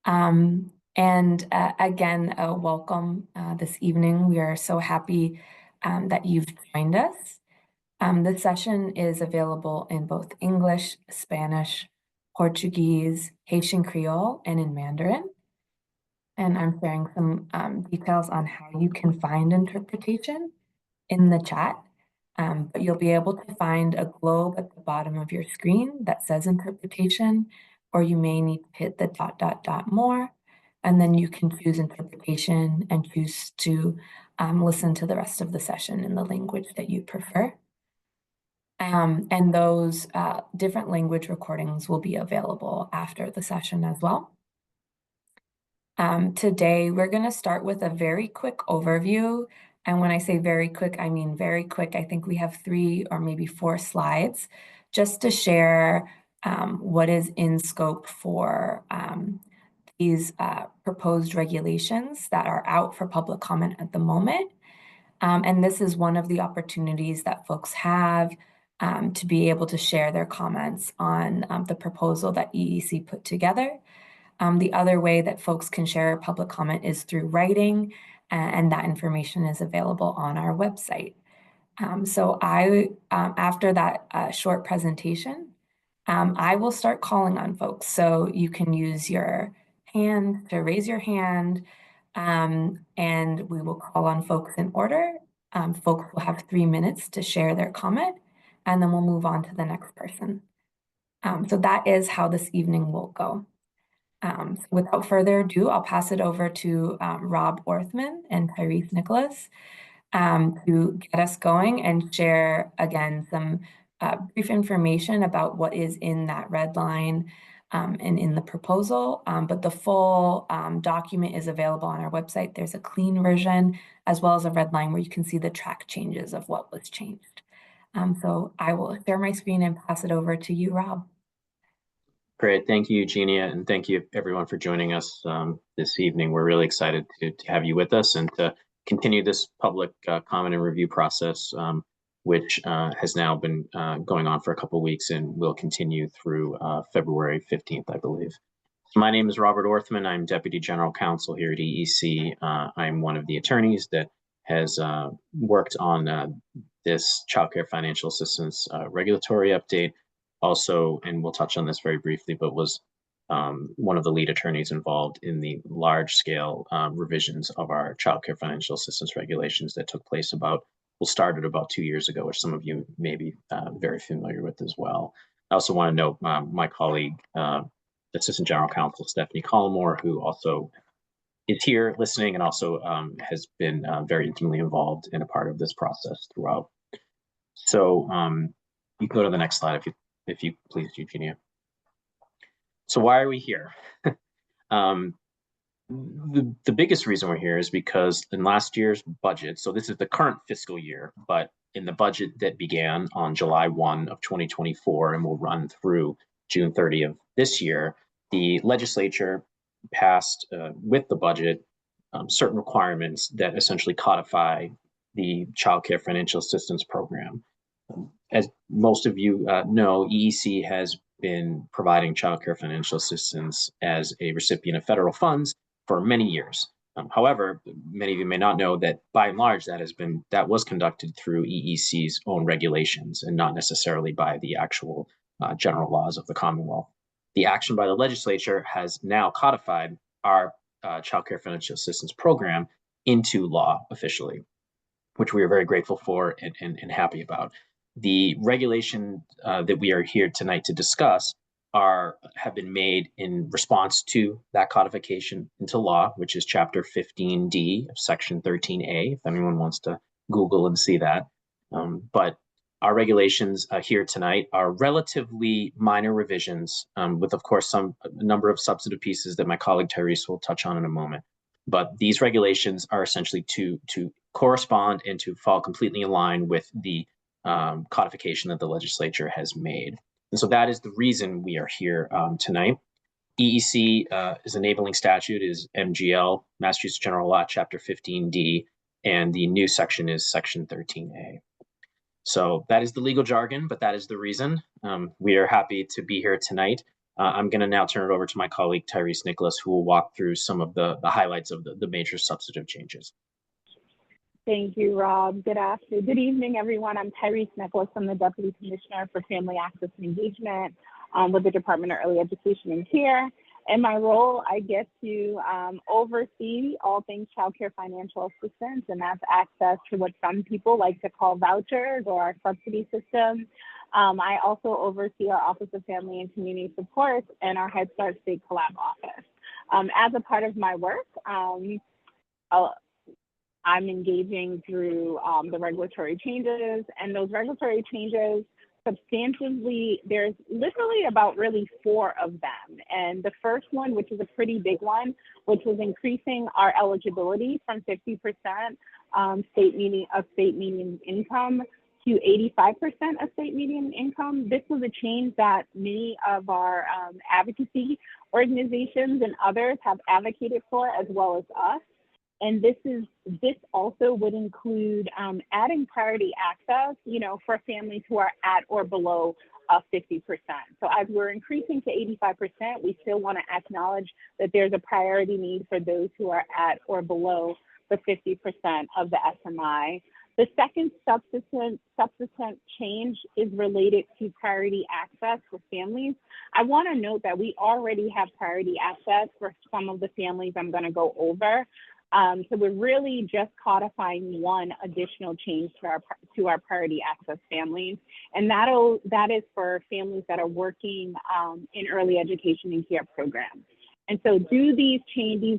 Again, welcome this evening. We are so happy that you've joined us. This session is available in both English, Spanish, Portuguese, Haitian Creole, and in Mandarin. And I'm sharing some details on how you can find interpretation in the chat. But you'll be able to find a globe at the bottom of your screen that says interpretation, or you may need to hit the ... more, and then you can choose interpretation and choose to listen to the rest of the session in the language that you prefer. And those different language recordings will be available after the session as well. Today, we're going to start with a very quick overview. And when I say very quick, I mean very quick. I think we have 3 or maybe 4 slides just to share what is in scope for these proposed regulations that are out for public comment at the moment. And this is one of the opportunities that folks have to be able to share their comments on the proposal that EEC put together. The other way that folks can share public comment is through writing, and that information is available on our website. So after that short presentation, I will start calling on folks. So you can use your hand to raise your hand, and we will call on folks in order. Folks will have 3 minutes to share their comment, and then we'll move on to the next person. So that is how this evening will go. So without further ado, I'll pass it over to Rob Orthman and Tyrese Nicholas to get us going and share, again, some brief information about what is in that red line and in the proposal. But the full document is available on our website. There's a clean version as well as a red line where you can see the track changes of what was changed. So I will share my screen and pass it over to you, Rob. Great. Thank you, Eugenia, and thank you everyone for joining us this evening. We're really excited to have you with us and to continue this public comment and review process, which has now been going on for a couple of weeks and will continue through February 15th, I believe. So my name is Robert Orthman. I'm Deputy General Counsel here at EEC. I'm one of the attorneys that has worked on this Child Care Financial Assistance regulatory update. Also, and we'll touch on this very briefly, but was one of the lead attorneys involved in the large-scale revisions of our child care financial assistance regulations that took place started about 2 years ago, which some of you may be very familiar with as well. I also want to note my colleague, Assistant General Counsel Stephanie Collmore, who also is here listening and also has been very intimately involved in a part of this process throughout. So you can go to the next slide if you please, Eugenia. So why are we here? The biggest reason we're here is because in last year's budget, so this is the current fiscal year, but in the budget that began on July 1 of 2024 and will run through June 30 of this year, the legislature passed with the budget certain requirements that essentially codify the Child Care Financial Assistance Program. As most of you know, EEC has been providing child care financial assistance as a recipient of federal funds for many years. However, many of you may not know that by and large that was conducted through EEC's own regulations and not necessarily by the actual general laws of the Commonwealth. The action by the legislature has now codified our child care financial assistance program into law officially, which we are very grateful for and happy about. The regulation that we are here tonight to discuss have been made in response to that codification into law, which is Chapter 15D of Section 13A, if anyone wants to Google and see that. But our regulations here tonight are relatively minor revisions with, of course, a number of substantive pieces that my colleague Tyrese will touch on in a moment. But these regulations are essentially to correspond and to fall completely in line with the codification that the legislature has made. And so that is the reason we are here tonight. EEC is enabling statute is MGL, Massachusetts General Law, Chapter 15D, and the new section is Section 13A. So that is the legal jargon, but that is the reason. We are happy to be here tonight I'm going to now turn it over to my colleague Tyrese Nicholas, who will walk through some of the highlights of the major substantive changes. Thank you, Rob. Good evening, everyone. I'm Tyrese Nicholas. I'm the Deputy Commissioner for Family Access and Engagement with the Department of Early Education and Care. In my role, I get to oversee all things child care financial assistance, and that's access to what some people like to call vouchers or our subsidy system. I also oversee our Office of Family and Community Support and our Head Start State Collab office. As a part of my work, I'm engaging through the regulatory changes, and those regulatory changes substantively, there's literally about really 4 of them. And the first one, which is a pretty big one, which was increasing our eligibility from 50% state median income to 85% of state median income. This was a change that many of our advocacy organizations and others have advocated for, as well as us. And this also would include adding priority access, for families who are at or below 50%. So as we're increasing to 85%, we still want to acknowledge that there's a priority need for those who are at or below the 50% of the SMI. The second subsequent change is related to priority access for families. I want to note that we already have priority access for some of the families I'm going to go over. So we're really just codifying one additional change to our priority access families, and that is for families that are working in early education and care programs. And so these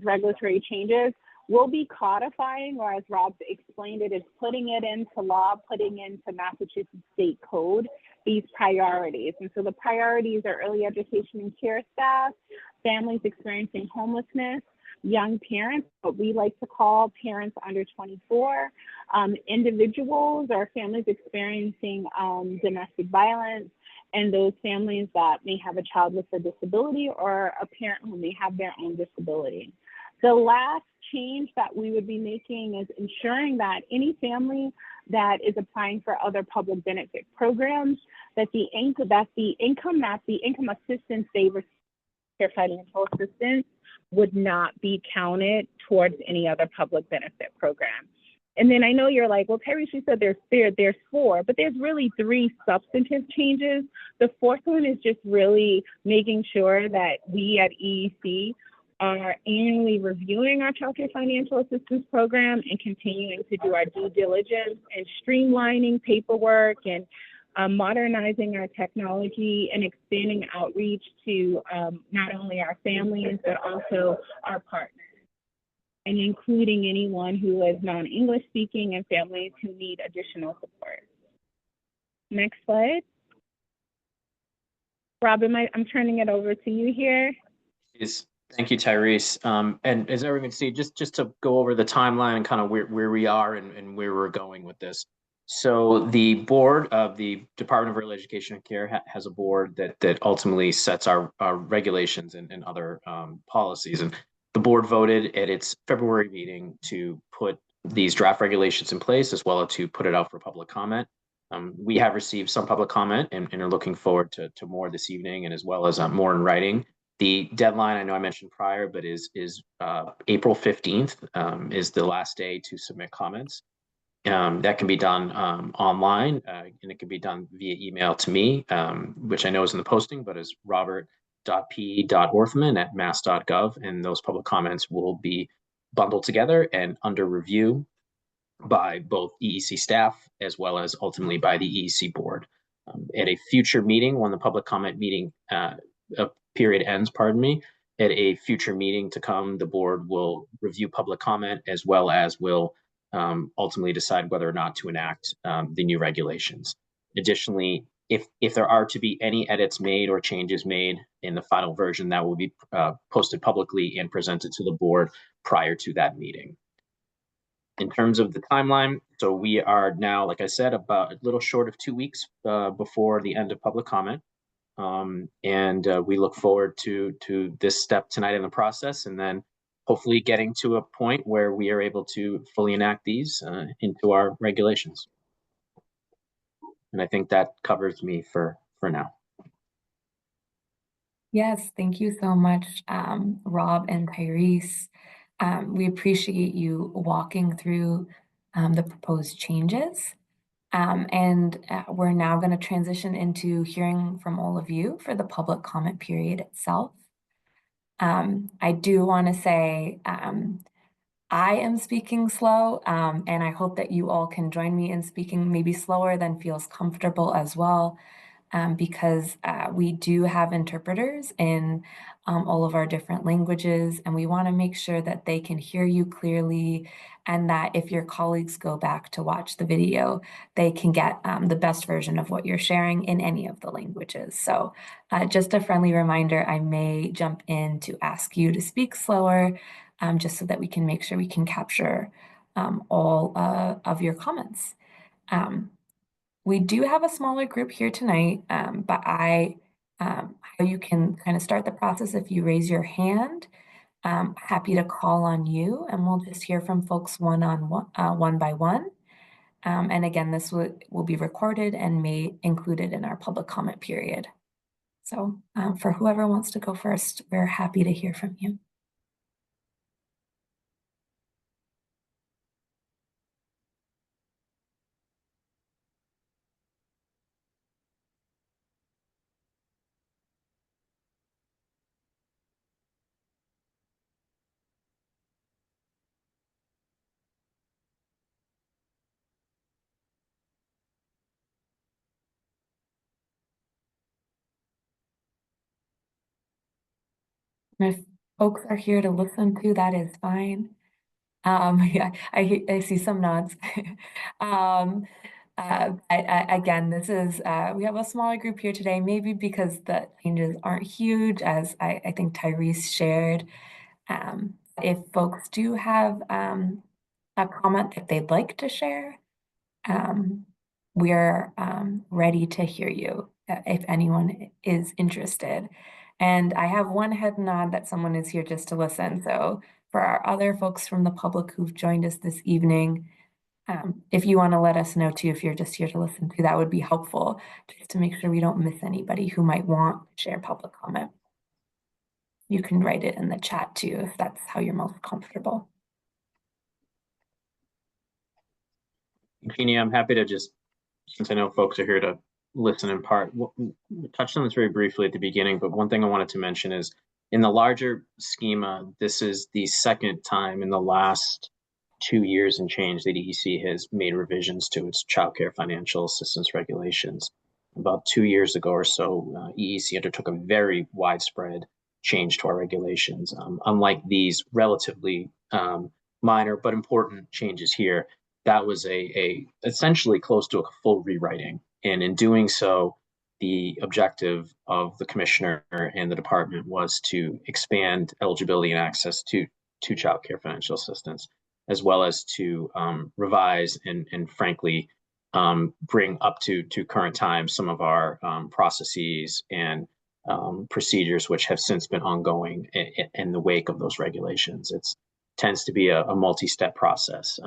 regulatory changes, we'll be codifying, or as Rob explained it, is putting it into law, putting into Massachusetts state code, these priorities. And so the priorities are early education and care staff, families experiencing homelessness, young parents, what we like to call parents under 24, individuals or families experiencing domestic violence, and those families that may have a child with a disability or a parent who may have their own disability. The last change that we would be making is ensuring that any family that is applying for other public benefit programs, that the income assistance they receive, their financial assistance, would not be counted towards any other public benefit program. And then I know you're like, well, Terry, she said there's 4, but there's really 3 substantive changes. The 4th one is just really making sure that we at EEC are annually reviewing our child care financial assistance program and continuing to do our due diligence and streamlining paperwork and modernizing our technology and expanding outreach to not only our families, but also our partners, and including anyone who is non-English speaking and families who need additional support. Next slide. Rob, I'm turning it over to you here. Yes. Thank you, Tyrese. And as everyone can see, just to go over the timeline and kind of where we are and where we're going with this. So the board of the Department of Early Education and Care has a board that ultimately sets our regulations and other policies. And the board voted at its February meeting to put these draft regulations in place, as well as to put it out for public comment. We have received some public comment and are looking forward to more this evening, and as well as more in writing. The deadline, I know I mentioned prior, but is April 15th is the last day to submit comments. That can be done online, and it can be done via email to me, which I know is in the posting, but is robert.p.orthman@mass.gov, and those public comments will be bundled together and under review by both EEC staff as well as ultimately by the EEC board. At a future meeting, when the public comment meeting period ends, at a future meeting to come, the board will review public comment as well as will ultimately decide whether or not to enact the new regulations. Additionally, if there are to be any edits made or changes made in the final version, that will be posted publicly and presented to the board prior to that meeting. In terms of the timeline, so we are now, like I said, about a little short of 2 weeks before the end of public comment. And we look forward to this step tonight in the process, and then hopefully getting to a point where we are able to fully enact these into our regulations. And I think that covers me for now. Yes, thank you so much, Rob and Tyrese. We appreciate you walking through the proposed changes. We're now going to transition into hearing from all of you for the public comment period itself. I do want to say I am speaking slow, and I hope that you all can join me in speaking maybe slower than feels comfortable as well, because we do have interpreters in all of our different languages, and we want to make sure that they can hear you clearly, and that if your colleagues go back to watch the video, they can get the best version of what you're sharing in any of the languages. So just a friendly reminder, I may jump in to ask you to speak slower, just so that we can make sure we can capture all of your comments. We do have a smaller group here tonight, but how you can kind of start the process if you raise your hand. Happy to call on you, and we'll just hear from folks one by one. And again, this will be recorded and made included in our public comment period. So for whoever wants to go first, we're happy to hear from you. And if folks are here to listen to, that is fine. Yeah, I see some nods. Again, this is we have a smaller group here today, maybe because the changes aren't huge, as I think Tyrese shared. If folks do have a comment that they'd like to share, we're ready to hear you if anyone is interested. And I have one head nod that someone is here just to listen. So for our other folks from the public who've joined us this evening, if you want to let us know too, if you're just here to listen to, that would be helpful, just to make sure we don't miss anybody who might want to share public comment. You can write it in the chat too, if that's how you're most comfortable. Jeannie, I'm happy to just, since I know folks are here to listen in part, we touched on this very briefly at the beginning, but one thing I wanted to mention is in the larger schema, this is the second time in the last 2 years and change that EEC has made revisions to its childcare financial assistance regulations. About 2 years ago or so, EEC undertook a very widespread change to our regulations. Unlike these relatively minor but important changes here, that was a essentially close to a full rewriting. And in doing so, the objective of the commissioner and the department was to expand eligibility and access to child care financial assistance, as well as to revise and frankly bring up to current times some of our processes and procedures, which have since been ongoing in the wake of those regulations. It tends to be a multi-step process.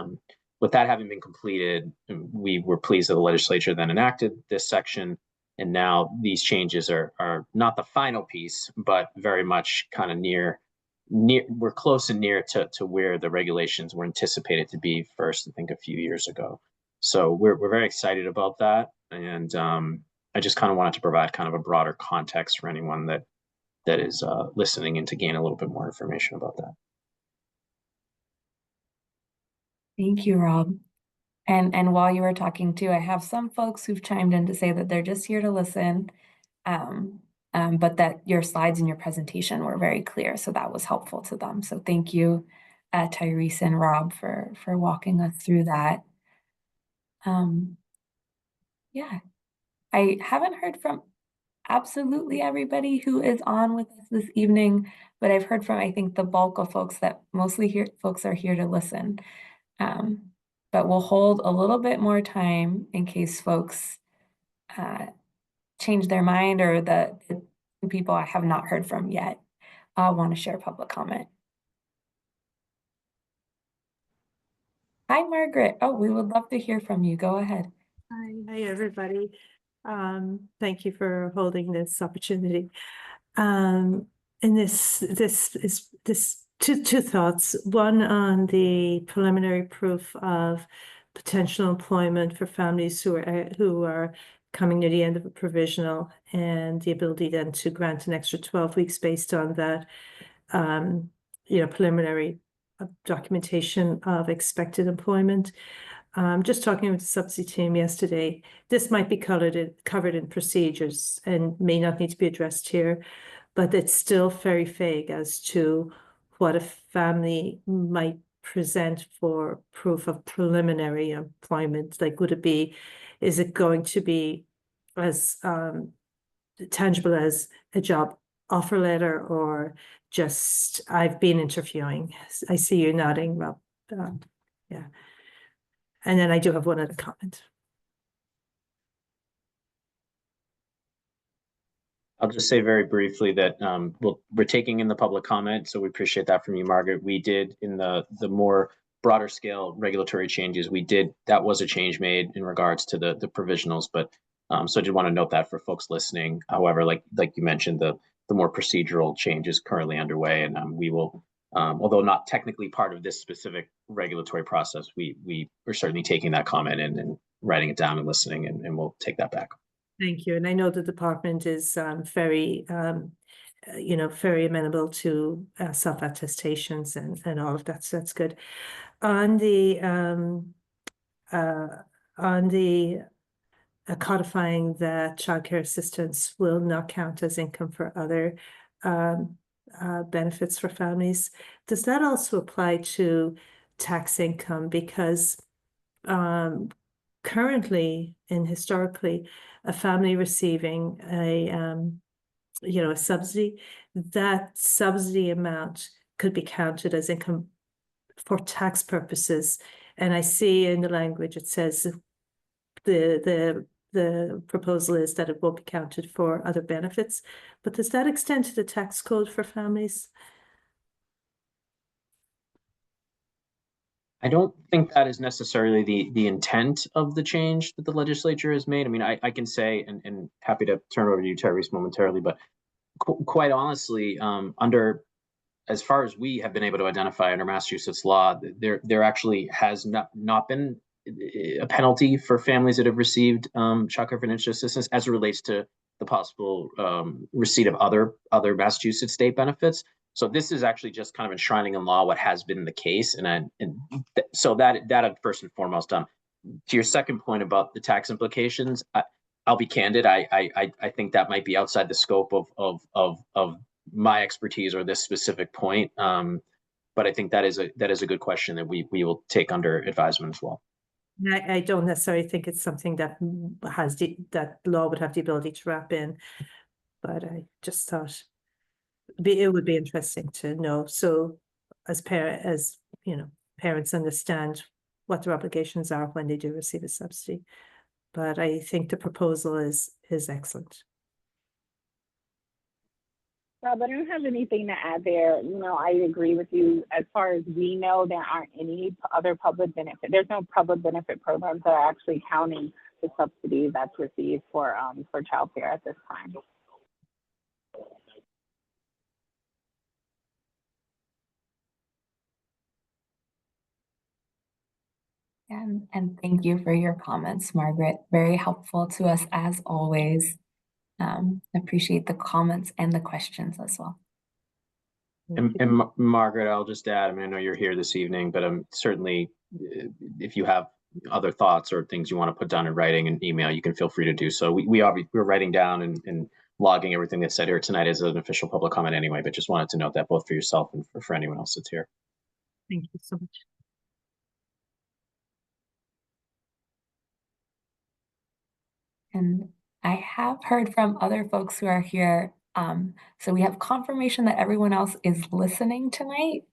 With that having been completed, we were pleased that the legislature then enacted this section. And now these changes are not the final piece, but very much kind of we're close and near to where the regulations were anticipated to be first, I think, a few years ago. So we're very excited about that. And I just kind of wanted to provide kind of a broader context for anyone that is listening and to gain a little bit more information about that. Thank you, Rob. And while you were talking too, I have some folks who've chimed in to say that they're just here to listen, but that your slides and your presentation were very clear, so that was helpful to them. So thank you, Tyrese and Rob, for walking us through that. Yeah, I haven't heard from absolutely everybody who is on with us this evening, but I've heard from, I think, the bulk of folks that mostly folks are here to listen. But we'll hold a little bit more time in case folks change their mind, or the people I have not heard from yet want to share public comment. Hi, Margaret. Oh, we would love to hear from you. Go ahead. Hi, everybody. Thank you for holding this opportunity. And this is two thoughts. One on the preliminary proof of potential employment for families who are coming near the end of a provisional, and the ability then to grant an extra 12 weeks based on that, preliminary documentation of expected employment. Just talking with the subsidy team yesterday, this might be covered in procedures and may not need to be addressed here, but it's still very vague as to what a family might present for proof of preliminary employment. Like, is it going to be as tangible as a job offer letter, or just I've been interviewing? I see you nodding, Rob. Yeah. And then I do have one other comment. I'll just say very briefly that we're taking in the public comment, so we appreciate that from you, Margaret. We did, in the more broader scale regulatory changes, that was a change made in regards to the provisionals, but so I did want to note that for folks listening. However, like you mentioned, the more procedural change is currently underway, and we will, although not technically part of this specific regulatory process, we are certainly taking that comment and writing it down and listening, and we'll take that back. Thank you. And I know the department is very amenable to self-attestations and all of that. So that's good. On the codifying that childcare assistance will not count as income for other benefits for families, does that also apply to tax income? Because currently and historically, a family receiving a subsidy, that subsidy amount could be counted as income for tax purposes. And I see in the language it says the proposal is that it will be counted for other benefits, but does that extend to the tax code for families? I don't think that is necessarily the intent of the change that the legislature has made. I mean, I can say, and happy to turn it over to you, Tyrese, momentarily, but quite honestly, as far as we have been able to identify under Massachusetts law, there actually has not been a penalty for families that have received child care financial assistance as it relates to the possible receipt of other Massachusetts state benefits. So this is actually just kind of enshrining in law what has been the case, so that first and foremost. To your second point about the tax implications, I'll be candid. I think that might be outside the scope of my expertise or this specific point. But I think that is a good question that we will take under advisement as well. I don't necessarily think it's something that that law would have the ability to wrap in, but I just thought it would be interesting to know. So as parents understand what their obligations are when they do receive a subsidy. But I think the proposal is excellent. Rob, I don't have anything to add there. I agree with you. As far as we know, there aren't any other public benefit. There's no public benefit programs that are actually counting the subsidy that's received for childcare at this time. And thank you for your comments, Margaret. Very helpful to us as always. Appreciate the comments and the questions as well. And Margaret, I'll just add, I mean, I know you're here this evening, but certainly if you have other thoughts or things you want to put down in writing and email, you can feel free to do so. We're writing down and logging everything that's said here tonight as an official public comment anyway, but just wanted to note that both for yourself and for anyone else that's here. Thank you so much. And I have heard from other folks who are here. So we have confirmation that everyone else is listening tonight,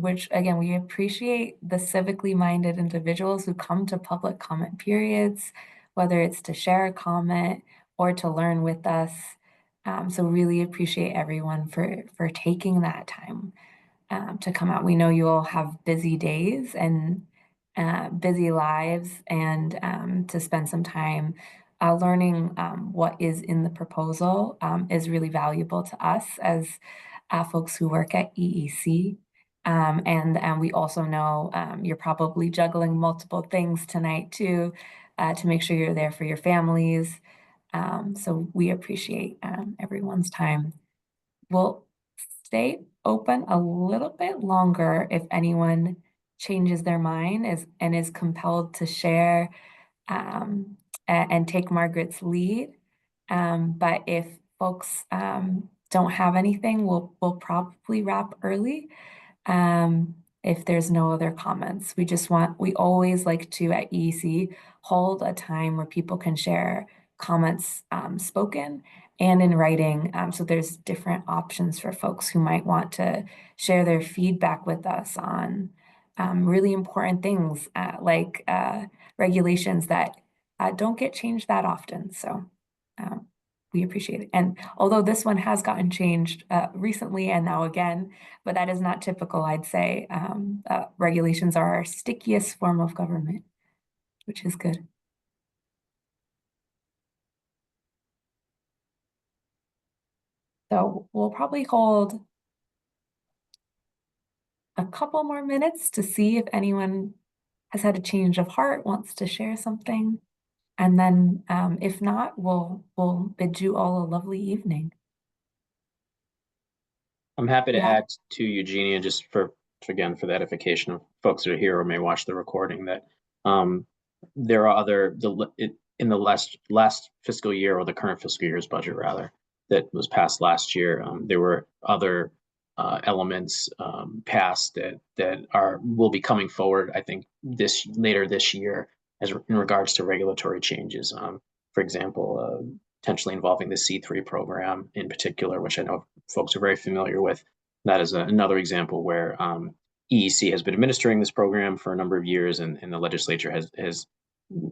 which again, we appreciate the civically minded individuals who come to public comment periods, whether it's to share a comment or to learn with us. So really appreciate everyone for taking that time to come out. We know you all have busy days and busy lives, and to spend some time learning what is in the proposal is really valuable to us as folks who work at EEC. And we also know you're probably juggling multiple things tonight too, to make sure you're there for your families. So we appreciate everyone's time. We'll stay open a little bit longer if anyone changes their mind and is compelled to share and take Margaret's lead. But if folks don't have anything, we'll probably wrap early. If there's no other comments, we always like to at EEC hold a time where people can share comments spoken and in writing. So there's different options for folks who might want to share their feedback with us on really important things like regulations that don't get changed that often. So we appreciate it. And although this one has gotten changed recently and now again, but that is not typical, I'd say. Regulations are our stickiest form of government, which is good. So we'll probably hold a couple more minutes to see if anyone has had a change of heart, wants to share something. And then if not, we'll bid you all a lovely evening. I'm happy to Yeah. add to Eugenia, just again, for the edification of folks that are here or may watch the recording, that there are in the last fiscal year, or the current fiscal year's budget rather, that was passed last year. There were other elements passed that will be coming forward, I think, later this year, as in regards to regulatory changes. For example, potentially involving the C3 program in particular, which I know folks are very familiar with. That is another example where EEC has been administering this program for a number of years, and the legislature has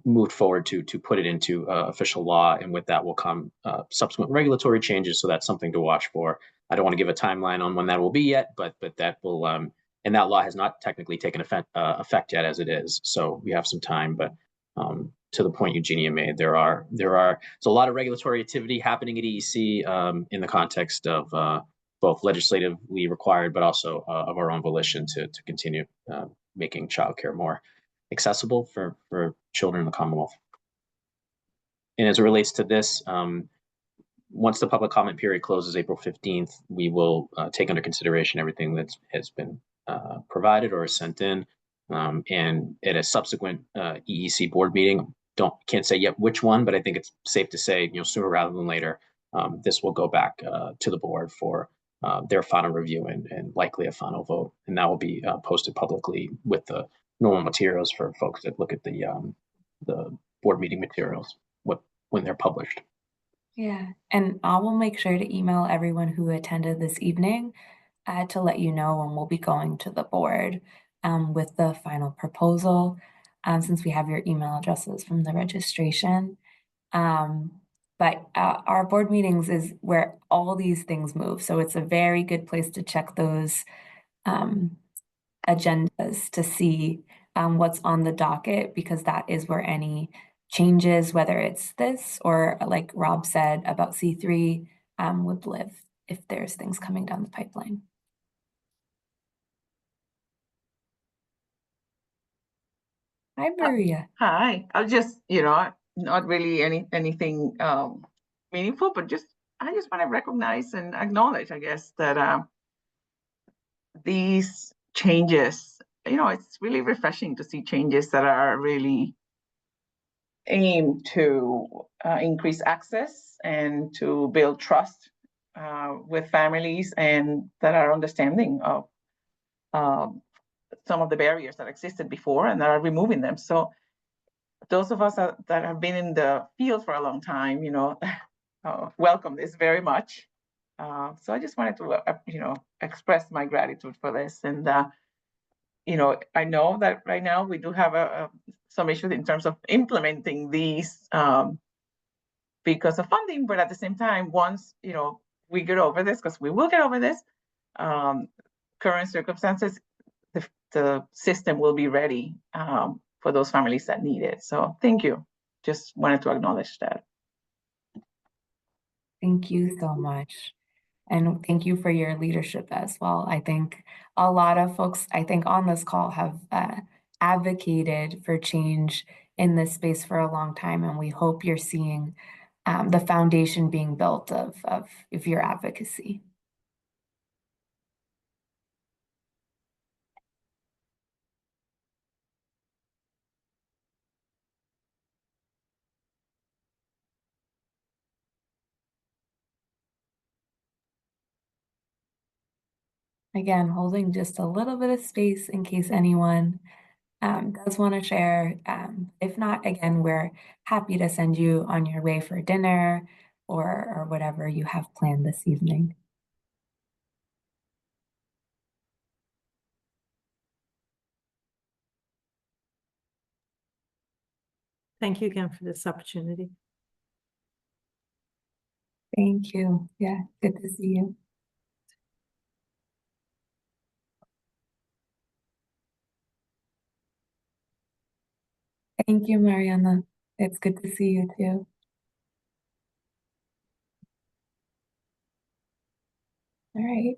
moved forward to put it into official law, and with that will come subsequent regulatory changes. So that's something to watch for. I don't want to give a timeline on when that will be yet, but that will, and that law has not technically taken effect yet as it is. So we have some time, but to the point Eugenia made, there's a lot of regulatory activity happening at EEC in the context of both legislatively required, but also of our own volition to continue making childcare more accessible for children in the Commonwealth. And as it relates to this, once the public comment period closes April 15th, we will take under consideration everything that has been provided or is sent in. And at a subsequent EEC board meeting, can't say yet which one, but I think it's safe to say, sooner rather than later, this will go back to the board for their final review and likely a final vote. And that will be posted publicly with the normal materials for folks that look at the board meeting materials when they're published. Yeah, and I will make sure to email everyone who attended this evening to let you know when we'll be going to the board with the final proposal, since we have your email addresses from the registration. But our board meetings is where all these things move. So it's a very good place to check those agendas to see what's on the docket, because that is where any changes, whether it's this or like Rob said about C3, would live if there's things coming down the pipeline. Hi, Maria. Hi. I'll just, not really anything meaningful, but I just want to recognize and acknowledge, I guess, that these changes, it's really refreshing to see changes that are really aimed to increase access and to build trust with families, and that are understanding of some of the barriers that existed before and that are removing them. So those of us that have been in the field for a long time, welcome this very much. So I just wanted to, express my gratitude for this. And, I know that right now we do have some issues in terms of implementing these because of funding, but at the same time, once, we get over this, because we will get over this, current circumstances, the system will be ready for those families that need it. So thank you just wanted to acknowledge that. Thank you so much. And thank you for your leadership as well. I think a lot of folks, I think on this call have advocated for change in this space for a long time, and we hope you're seeing the foundation being built of your advocacy. Again, holding just a little bit of space in case anyone does want to share. If not, again, we're happy to send you on your way for dinner or whatever you have planned this evening. Thank you again for this opportunity. Thank you. Yeah, good to see you. Thank you, Mariana. It's good to see you too. All right.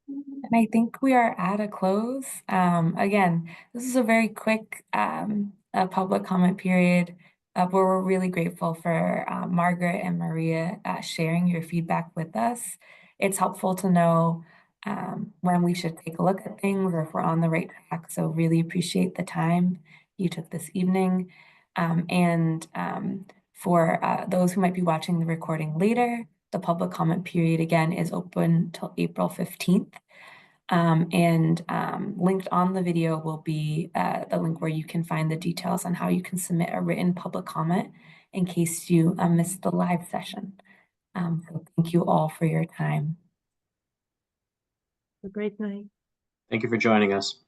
And I think we are at a close. Again, this is a very quick public comment period where we're really grateful for Margaret and Maria sharing your feedback with us. It's helpful to know when we should take a look at things or if we're on the right track. So really appreciate the time you took this evening. For those who might be watching the recording later, the public comment period again is open till April 15th. Linked on the video will be the link where you can find the details on how you can submit a written public comment in case you missed the live session. So thank you all for your time. Have a great night. Thank you for joining us.